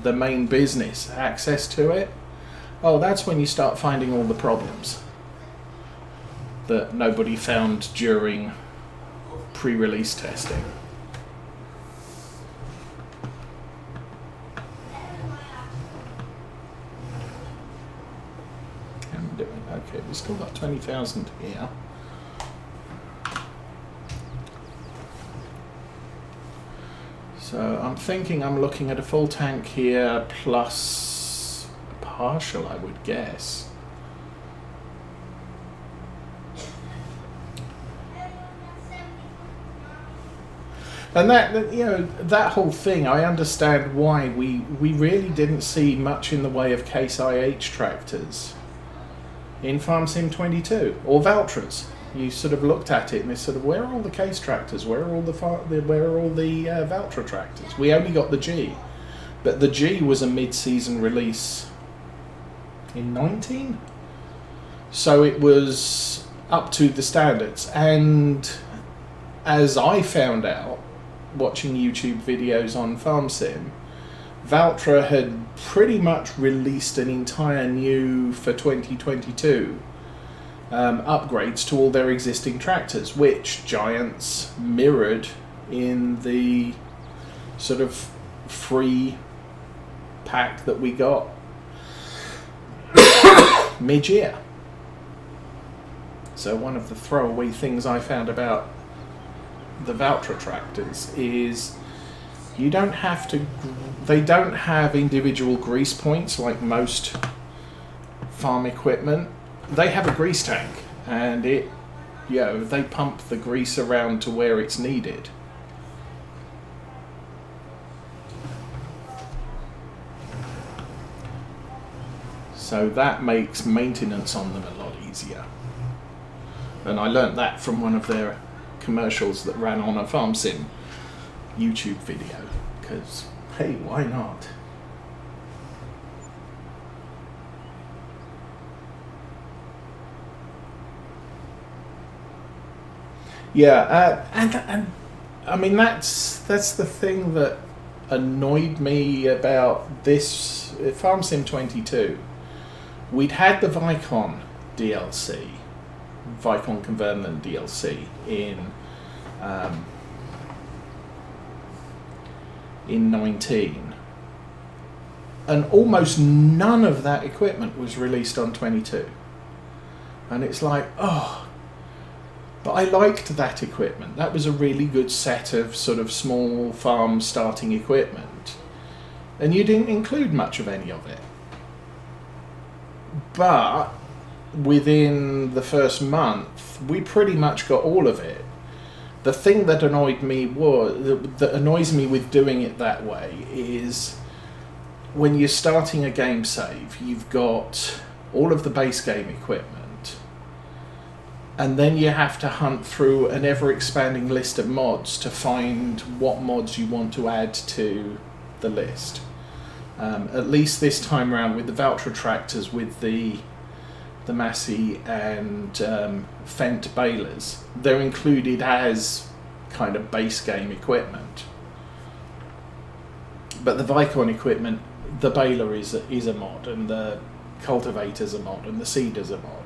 the main business access to it, oh, that's when you start finding all the problems that nobody found during pre-release testing. Okay, we've still got 20,000 here. So I'm thinking I'm looking at a full tank here plus a partial, I would guess. And that, you know, that whole thing, I understand why we really didn't see much in the way of Case IH tractors in Farm Sim 22 or Valtras. You sort of looked at it and it's sort of, where are all the Case tractors? Where are all the Valtra tractors? We only got the G, but the G was a mid-season release in 19, so it was up to the standards. And as I found out watching YouTube videos on Farm Sim, Valtra had pretty much released an entire new, for 2022, upgrades to all their existing tractors, which Giants mirrored in the sort of free pack that we got mid-year. So one of the throwaway things I found about the Valtra tractors is you don't have to, they don't have individual grease points like most farm equipment. They have a grease tank, and it, you know, they pump the grease around to where it's needed. So that makes maintenance on them a lot easier. And I learnt that from one of their commercials that ran on a Farm Sim YouTube video, because hey, why not? Yeah, and I mean that's the thing that annoyed me about this Farm Sim 22. We'd had the Vicon DLC, Vicon Glenleathann DLC in 19, and almost none of that equipment was released on 22. And it's like, oh. But I liked that equipment. That was a really good set of sort of small farm starting equipment. And you didn't include much of any of it. But within the first month, we pretty much got all of it. The thing that annoyed me that annoys me with doing it that way is when you're starting a game save, you've got all of the base game equipment. And then you have to hunt through an ever-expanding list of mods to find what mods you want to add to the list. At least this time around with the Valtra tractors, with the Massey and Fendt balers, they're included as kind of base game equipment. But the Vicon equipment, the baler is a mod, and the cultivator's a mod, and the seeder's a mod.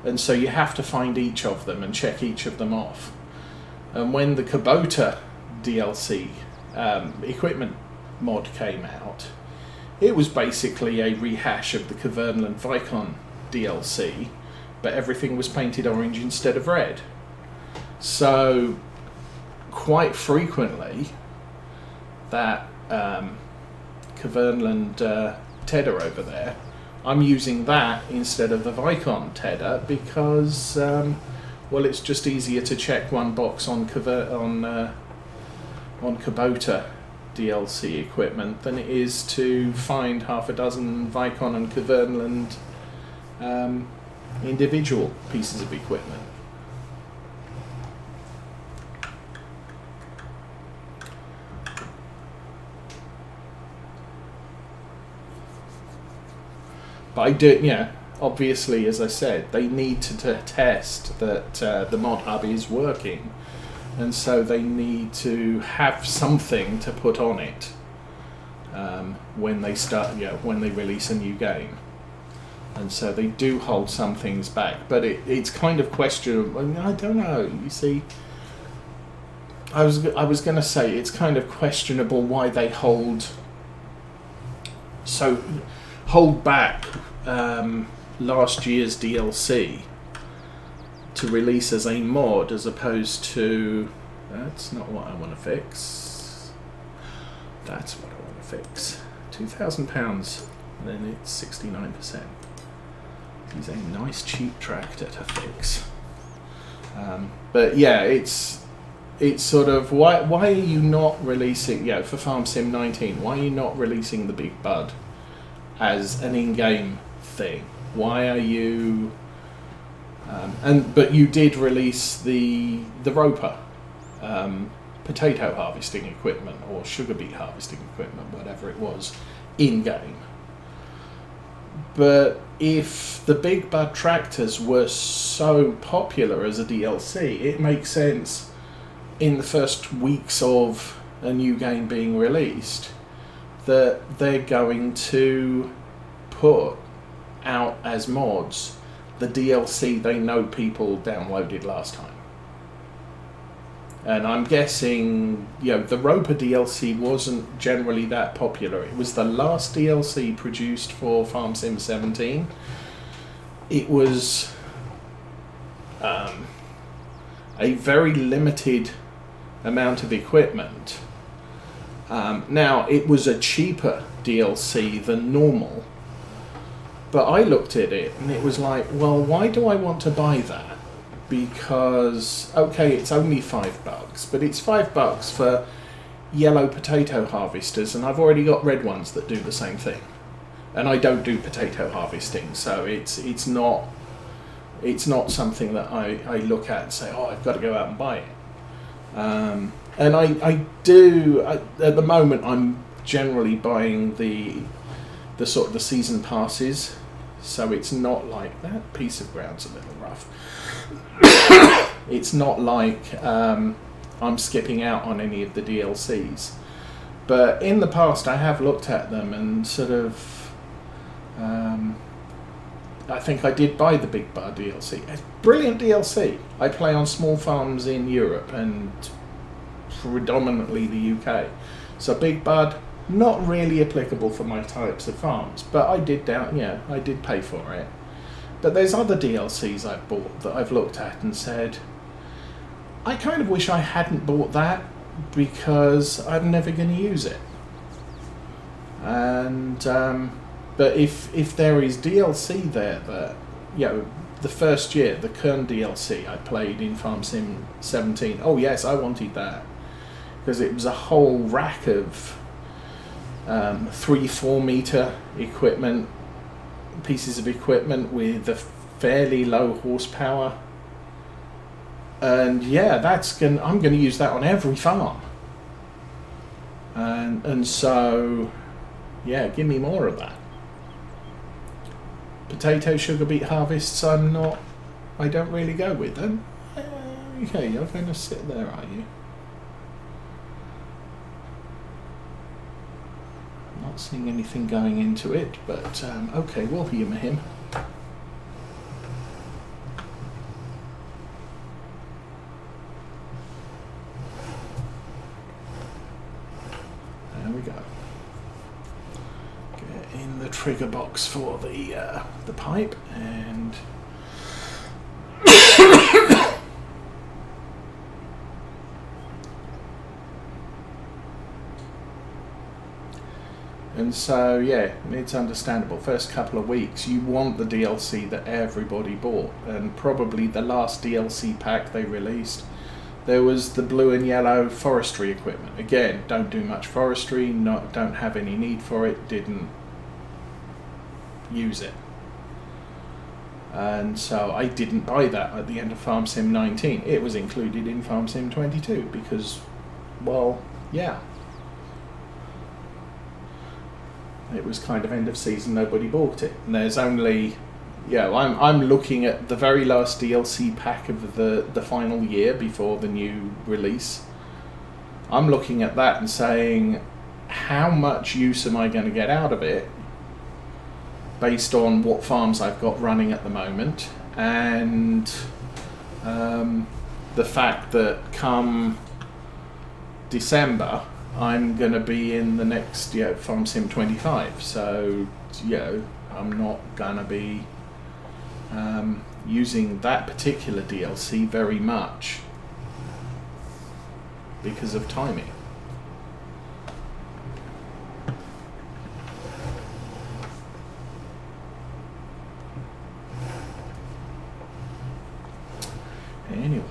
And so you have to find each of them and check each of them off. And when the Kubota DLC equipment mod came out, it was basically a rehash of the Glenleathann Vicon DLC, but everything was painted orange instead of red. So quite frequently that Glenleathann Tedder over there, I'm using that instead of the Vicon Tedder because, well, it's just easier to check one box on Kubota DLC equipment than it is to find half a dozen Vicon and Glenleathann individual pieces of equipment. But I do, yeah, obviously, as I said, they need to test that the mod hub is working, and so they need to have something to put on it when they start, when they release a new game. And so they do hold some things back, but it's kind of questionable. I don't know. You see, I was going to say it's kind of questionable why they hold back last year's DLC to release as a mod, as opposed to that's not what I want to fix. That's what I want to fix. £2,000, then it's 69%. He's a nice cheap tractor to fix. But yeah, it's sort of why are you not releasing for Farm Sim 19? Why are you not releasing the Big Bud as an in-game thing? Why are you? But you did release the Roper potato harvesting equipment or sugar beet harvesting equipment, whatever it was, in-game. But if the Big Bud tractors were so popular as a DLC, it makes sense in the first weeks of a new game being released that they're going to put out as mods the DLC they know people downloaded last time. And I'm guessing, the Roper DLC wasn't generally that popular. It was the last DLC produced for Farm Sim 17. It was a very limited amount of equipment. Now, it was a cheaper DLC than normal. But I looked at it and it was like, well, why do I want to buy that? Because, okay, it's only $5, but it's $5 for yellow potato harvesters, and I've already got red ones that do the same thing. And I don't do potato harvesting, so it's not something that I look at and say, oh, I've got to go out and buy it. And I do, at the moment, I'm generally buying the sort of the season passes, so it's not like that piece of ground's a little rough. It's not like I'm skipping out on any of the DLCs, but in the past I have looked at them and sort of I think I did buy the Big Bud DLC. It's brilliant DLC. I play on small farms in Europe and predominantly the UK, so Big Bud not really applicable for my types of farms, but I did pay for it. But there's other DLCs I've bought that I've looked at and said, I kind of wish I hadn't bought that because I'm never going to use it. And but if there is DLC there that, the first year, the Kern DLC I played in Farm Sim 17, oh yes, I wanted that. Because it was a whole rack of 3-4 meter equipment, pieces of equipment with a fairly low horsepower, and I'm going to use that on every farm, and so give me more of that. Potato sugar beet harvests I don't really go with them. Okay, you're going to sit there, are you? Not seeing anything going into it, but okay, we'll humour him. There we go. Get in the trigger box for the pipe and and so it's understandable. First couple of weeks you want the DLC that everybody bought, and probably the last DLC pack they released, there was the blue and yellow forestry equipment. Again, don't do much forestry, don't have any need for it, didn't use it. And so I didn't buy that at the end of Farm Sim 19. It was included in Farm Sim 22 because, it was kind of end of season, nobody bought it. And there's only, I'm looking at the very last DLC pack of the final year before the new release. I'm looking at that and saying, how much use am I going to get out of it based on what farms I've got running at the moment, and the fact that come December I'm going to be in the next Farm Sim 25, so I'm not going to be using that particular DLC very much because of timing. Anyway,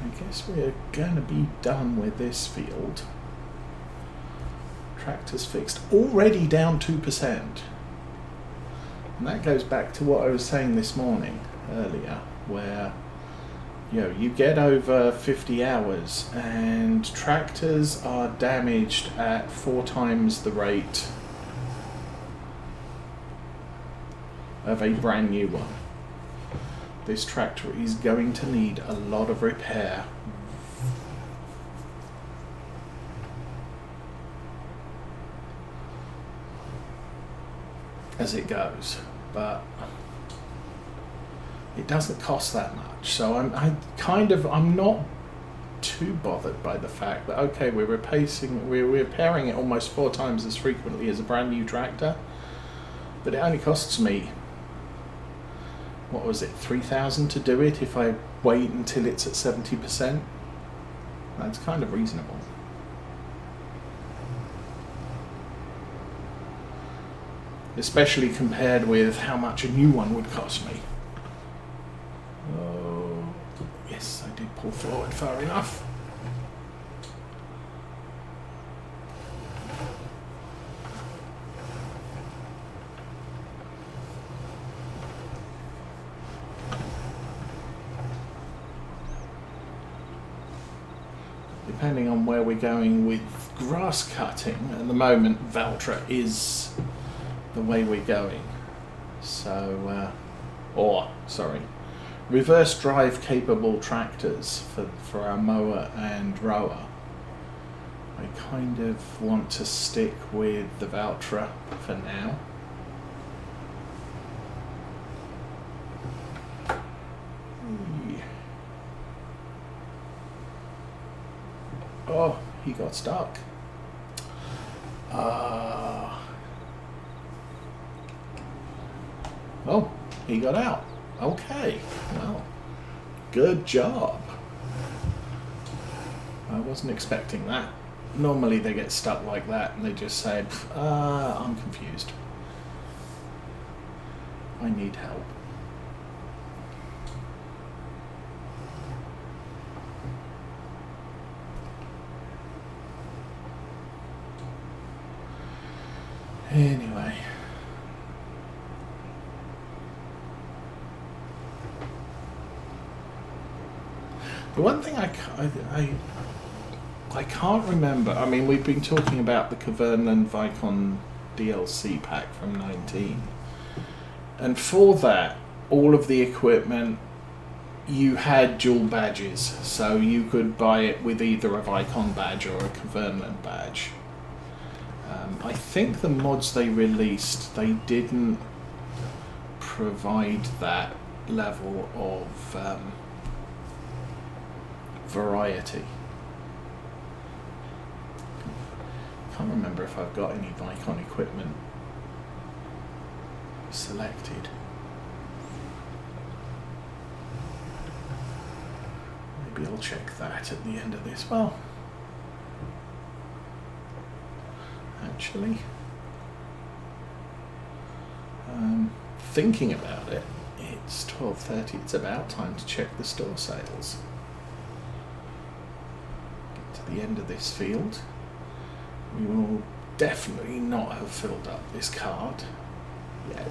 I guess we're going to be done with this field. Tractors fixed, already down 2%. And that goes back to what I was saying this morning, earlier, where you get over 50 hours and tractors are damaged at 4 times the rate of a brand new one. This tractor is going to need a lot of repair. As it goes, but it doesn't cost that much, so I'm not too bothered by the fact that okay, we're repairing it almost 4 times as frequently as a brand new tractor, but it only costs me, what was it, 3,000 to do it if I wait until it's at 70%. That's kind of reasonable. Especially compared with how much a new one would cost me. Oh, yes, I did pull forward far enough. Depending on where we're going with grass cutting, at the moment Valtra is the way we're going. So, reverse drive capable tractors for our mower and rower. I kind of want to stick with the Valtra for now. Oh, he got stuck. Oh, he got out. Okay, well, good job. I wasn't expecting that. Normally they get stuck like that and they just say, I'm confused. I need help. Anyway. The one thing I can't remember, I mean, we've been talking about the Glenleathann Vicon DLC pack from 19. And for that, all of the equipment, you had dual badges. So you could buy it with either a Vicon badge or a Glenleathann badge. I think the mods they released, they didn't provide that level of variety. Can't remember if I've got any Vicon equipment selected. Maybe I'll check that at the end of this. Well, actually, thinking about it, it's 12:30. It's about time to check the store sales. Get to the end of this field. We will definitely not have filled up this card. Yay.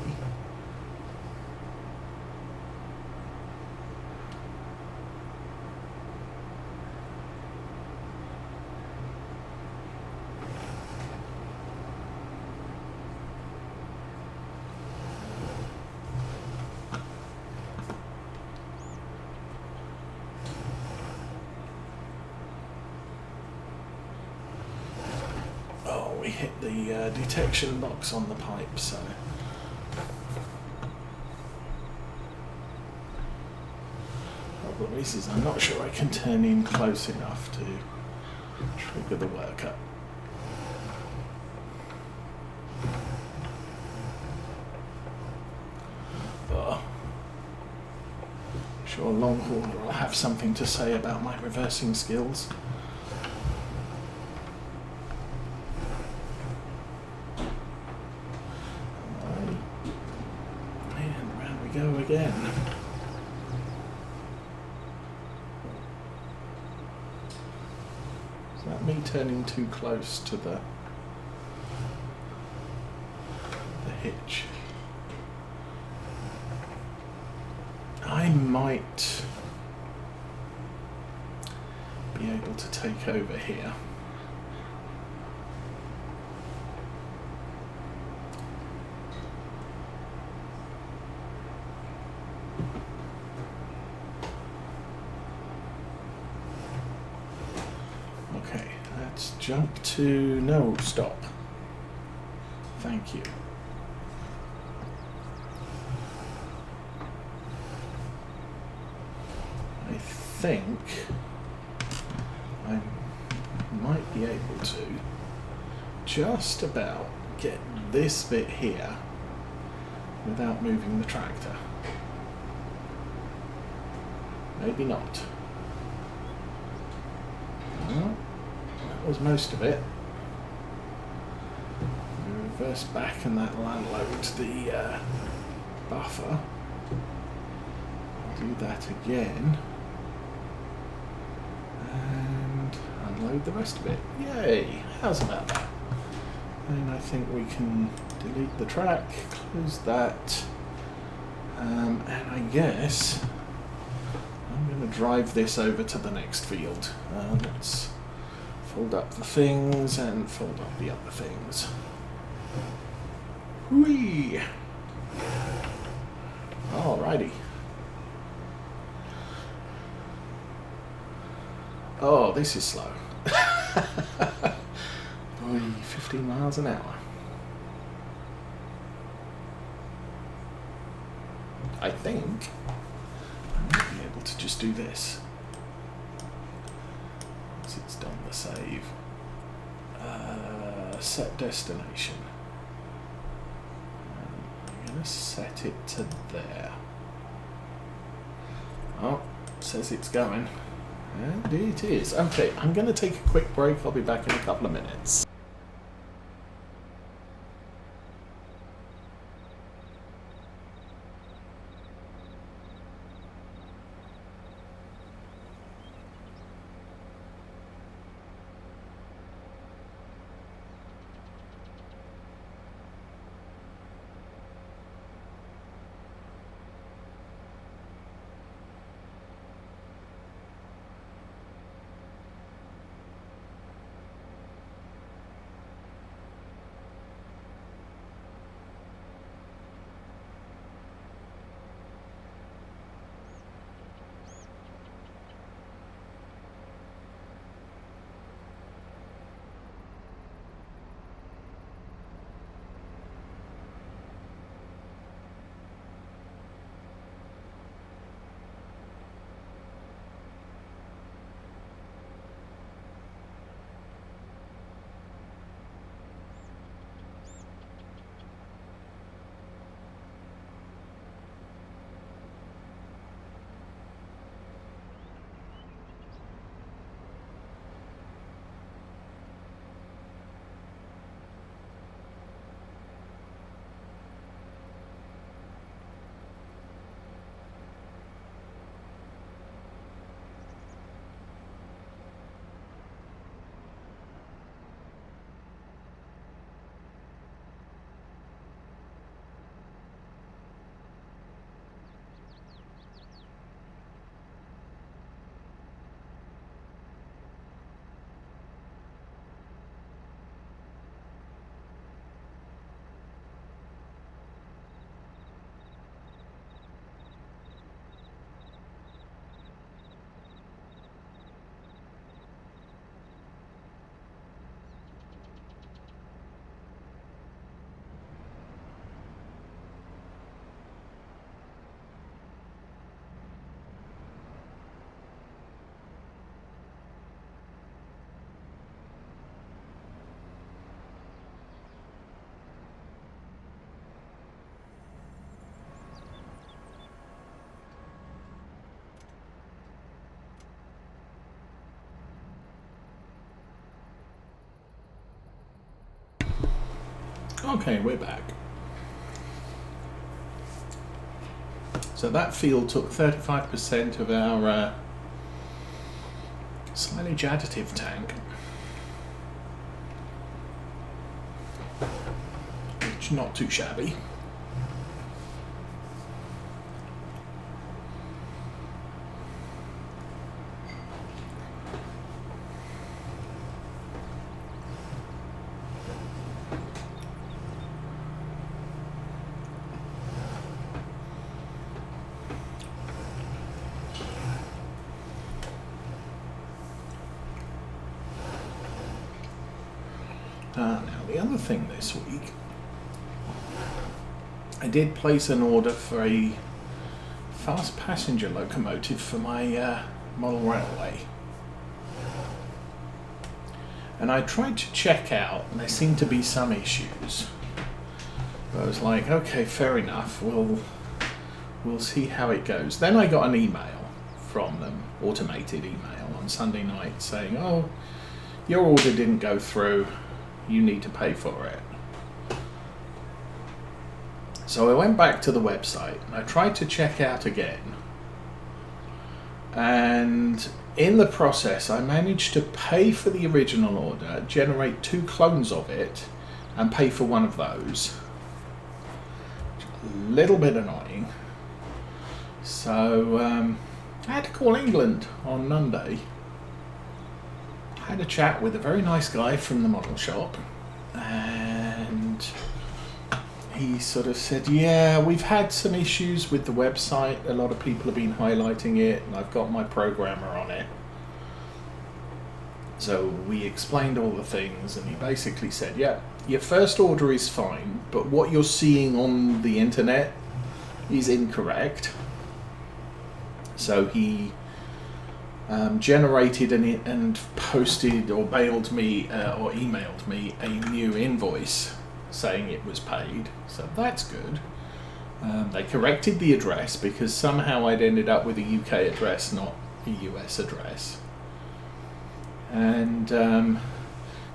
we hit the detection box on the pipe, so... Problem is I'm not sure I can turn in close enough to trigger the workup. But I'm sure Longhorn will have something to say about my reversing skills. And round we go again. Is that me turning too close to the hitch? I might be able to take over here. Okay, let's jump to... no, stop. Thank you. I think I might be able to just about get this bit here without moving the tractor. Maybe not. Well, that was most of it. Reverse back and that'll unload the buffer. Do that again. And unload the rest of it. Yay! How's about that? And I think we can delete the track, close that, and I guess I'm going to drive this over to the next field. Let's fold up the things and fold up the other things. Whee! Alrighty. Oh, this is slow. Boy, 15 miles an hour. I think I might be able to just do this. Once it's done the save. Set destination. I'm going to set it to there. Oh, it says it's going. And it is. Okay, I'm going to take a quick break. I'll be back in a couple of minutes. Okay, we're back. So that field took 35% of our silage additive tank, which is not too shabby. Now the other thing this week, I did place an order for a fast passenger locomotive for my model railway, and I tried to check out, and there seemed to be some issues. I was like, okay, fair enough, we'll see how it goes. Then I got an email from them, automated email on Sunday night saying, oh, your order didn't go through, you need to pay for it. So I went back to the website and I tried to check out again, and in the process I managed to pay for the original order, generate 2 clones of it and pay for one of those. A little bit annoying. So I had to call England on Monday. Had a chat with a very nice guy from the model shop, and he sort of said, yeah, we've had some issues with the website, a lot of people have been highlighting it, and I've got my programmer on it. So we explained all the things, and he basically said, yeah, your first order is fine, but what you're seeing on the internet is incorrect. So he generated and posted or mailed me or emailed me a new invoice saying it was paid, so that's good. They corrected the address because somehow I'd ended up with a UK address, not a US address, and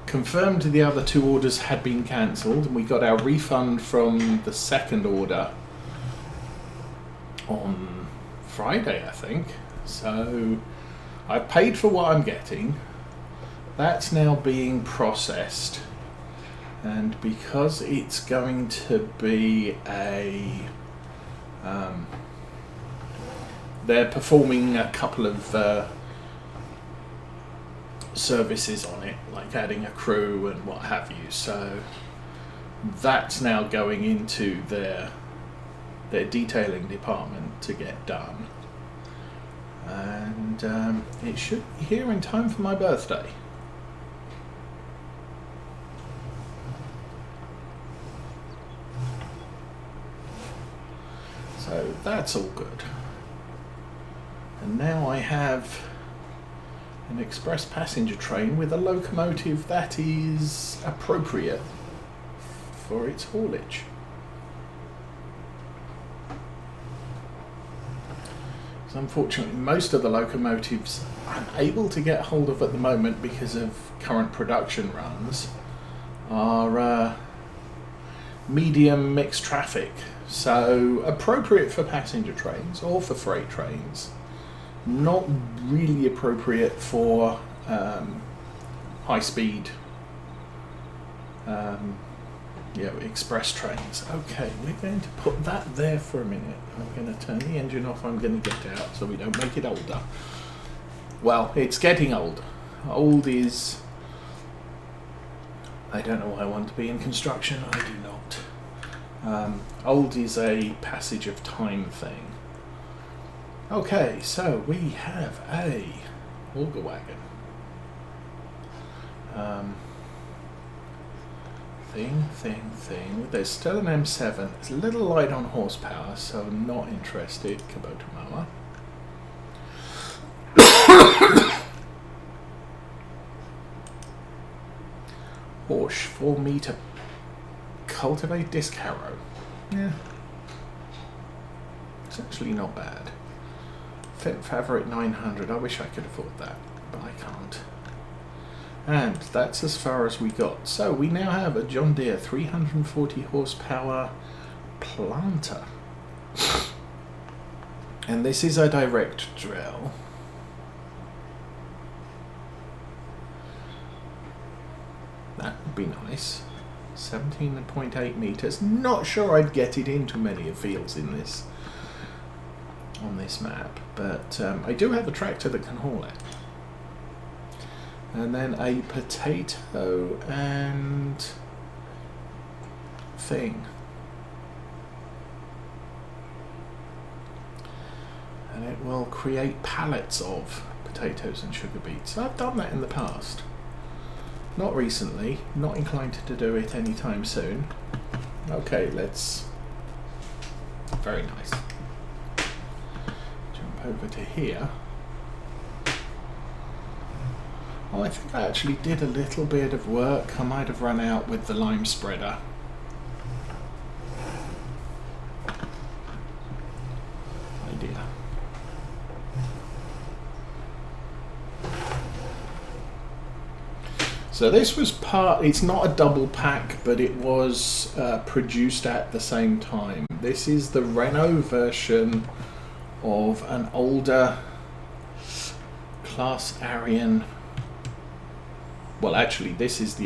confirmed the other 2 orders had been cancelled, and we got our refund from the second order on Friday, I think. So I paid for what I'm getting. That's now being processed, and because it's going to be a they're performing a couple of services on it, like adding a crew and what have you, so that's now going into their detailing department to get done, and it should be here in time for my birthday. So that's all good. And now I have an express passenger train with a locomotive that is appropriate for its haulage. So unfortunately, most of the locomotives I'm able to get hold of at the moment because of current production runs are medium mixed traffic, so appropriate for passenger trains or for freight trains, not really appropriate for high speed express trains. Okay, we're going to put that there for a minute. I'm going to turn the engine off. I'm going to get out so we don't make it older. Well, it's getting old. Old is... I don't know why I want to be in construction. I do not. Old is a passage of time thing. Okay, so we have a auger wagon. Thing. There's still an M7. It's a little light on horsepower, so I'm not interested. Kubota mower. Porsche 4 meter cultivate disc harrow. Yeah, it's actually not bad. Fit Fabric 900. I wish I could afford that, but I can't. And that's as far as we got. So we now have a John Deere 340 horsepower planter. And this is a direct drill. That would be nice. 17.8 meters. Not sure I'd get it into many fields in this on this map, but I do have a tractor that can haul it. And then a potato and thing. And it will create pallets of potatoes and sugar beets. I've done that in the past. Not recently, not inclined to do it anytime soon. Okay, let's... Very nice. Jump over to here. Oh, I think I actually did a little bit of work. I might have run out with the lime spreader. Idea. So this was part, it's not a double pack, but it was produced at the same time. This is the Renault version of an older Claas Act. Well, actually, this is the